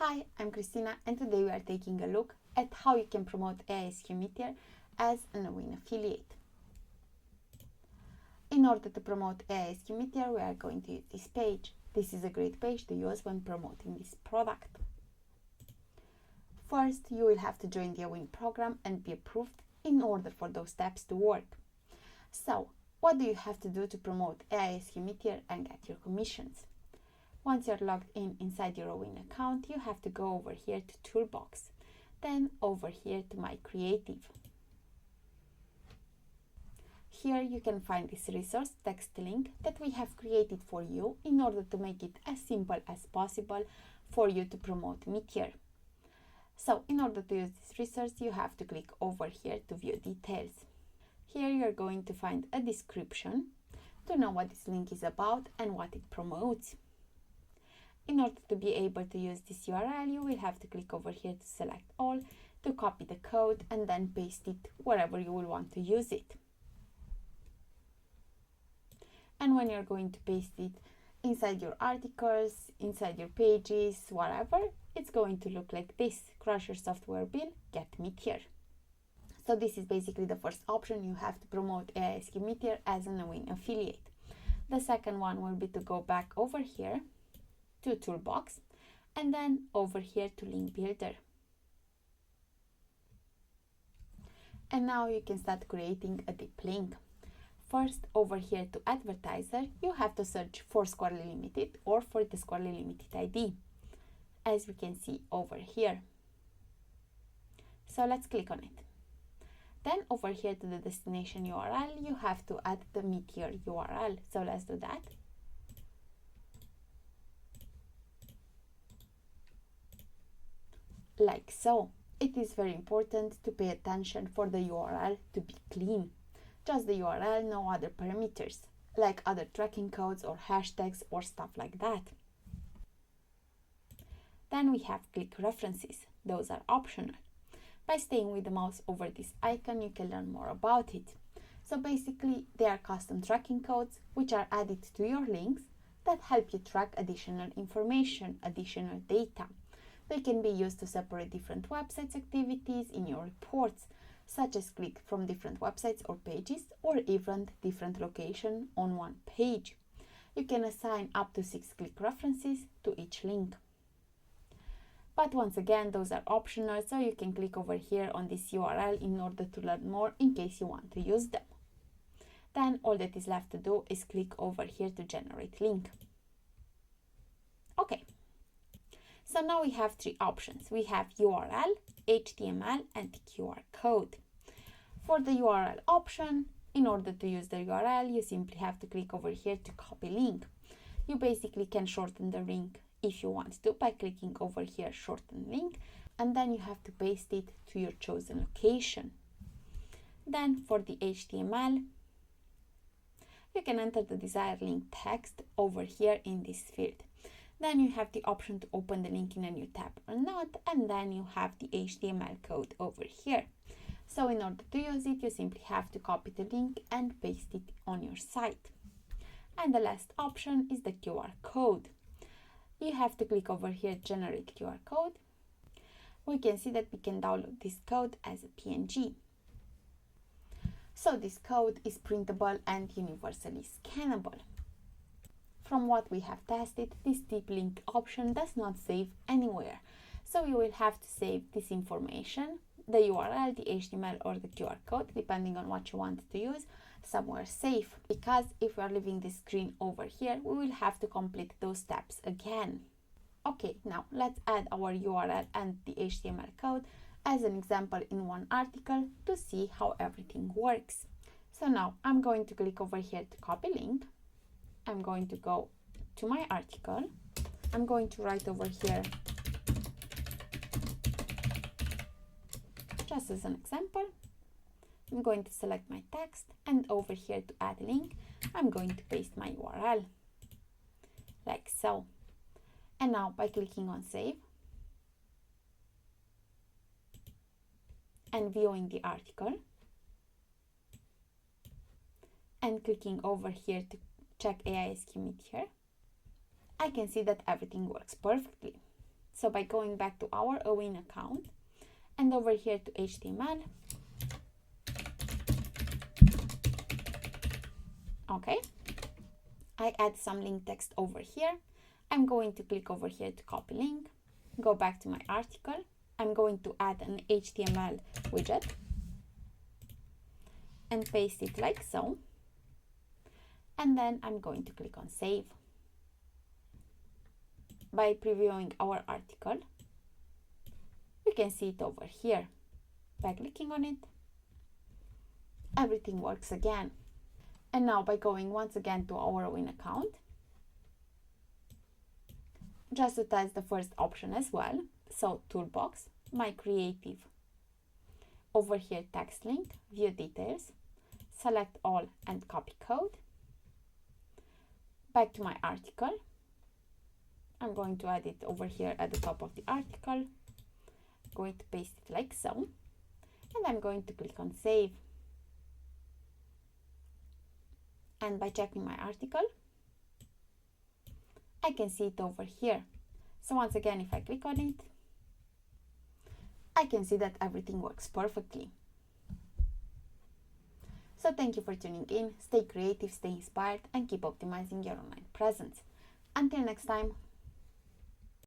Hi, I'm Christina and today we are taking a look at how you can promote AISQ Meteor as an Awin affiliate. In order to promote AISQ Meteor, we are going to use this page. This is a great page to use when promoting this product. First, you will have to join the Awin program and be approved in order for those steps to work. So, what do you have to do to promote AISQ Meteor and get your commissions? Once you're logged in inside your Awin account, you have to go over here to Toolbox, then over here to My Creative. Here you can find this resource text link that we have created for you in order to make it as simple as possible for you to promote Meteor. So in order to use this resource, you have to click over here to view details. Here you're going to find a description to know what this link is about and what it promotes. In order to be able to use this URL, you will have to click over here to select all, to copy the code and then paste it wherever you will want to use it. And when you're going to paste it inside your articles, inside your pages, whatever, it's going to look like this: crush your software bill, get Meteor. So this is basically the first option. You have to promote AISQ Meteor as an Awin affiliate. The second one will be to go back over here to Toolbox and then over here to Link Builder. And now you can start creating a deep link. First, over here to advertiser, you have to search for Squirrly Limited or for the Squirrly Limited ID, as we can see over here. So let's click on it. Then over here to the destination URL, you have to add the Meteor URL. So let's do that. Like so. It is very important to pay attention for the URL to be clean. Just the URL, no other parameters, like other tracking codes or hashtags or stuff like that. Then we have click references. Those are optional. By staying with the mouse over this icon, you can learn more about it. So basically, they are custom tracking codes which are added to your links that help you track additional information, additional data. They can be used to separate different websites' activities in your reports, such as click from different websites or pages, or even different location on one page. You can assign up to 6 click references to each link. But once again, those are optional, so you can click over here on this URL in order to learn more in case you want to use them. Then all that is left to do is click over here to generate link. Okay. So now we have 3 options. We have URL, HTML, and QR code. For the URL option, in order to use the URL, you simply have to click over here to copy link. You basically can shorten the link if you want to by clicking over here, shorten link, and then you have to paste it to your chosen location. Then for the HTML, you can enter the desired link text over here in this field. Then you have the option to open the link in a new tab or not, and then you have the HTML code over here. So in order to use it, you simply have to copy the link and paste it on your site. And the last option is the QR code. You have to click over here, generate QR code. We can see that we can download this code as a PNG. So this code is printable and universally scannable. From what we have tested, this deep link option does not save anywhere. So you will have to save this information, the URL, the HTML or the QR code, depending on what you want to use, somewhere safe. Because if we are leaving this screen over here, we will have to complete those steps again. Okay, now let's add our URL and the HTML code as an example in one article to see how everything works. So now I'm going to click over here to copy link. I'm going to go to my article. I'm going to write over here, just as an example. I'm going to select my text and over here to add link, I'm going to paste my URL, like so. And now by clicking on save and viewing the article and clicking over here to check AISQ Meteor, I can see that everything works perfectly. So by going back to our Awin account and over here to HTML, okay, I add some link text over here. I'm going to click over here to copy link, go back to my article. I'm going to add an HTML widget and paste it like so. And then I'm going to click on save. By previewing our article, you can see it over here. By clicking on it, everything works again. And now by going once again to our Awin account, just to test the first option as well. So toolbox, my creative, over here text link, view details, select all and copy code. Back to my article, I'm going to add it over here at the top of the article. I'm going to paste it like so, and I'm going to click on save. And by checking my article, I can see it over here. So once again, if I click on it, I can see that everything works perfectly. So thank you for tuning in. Stay creative, stay inspired, and keep optimizing your online presence. Until next time.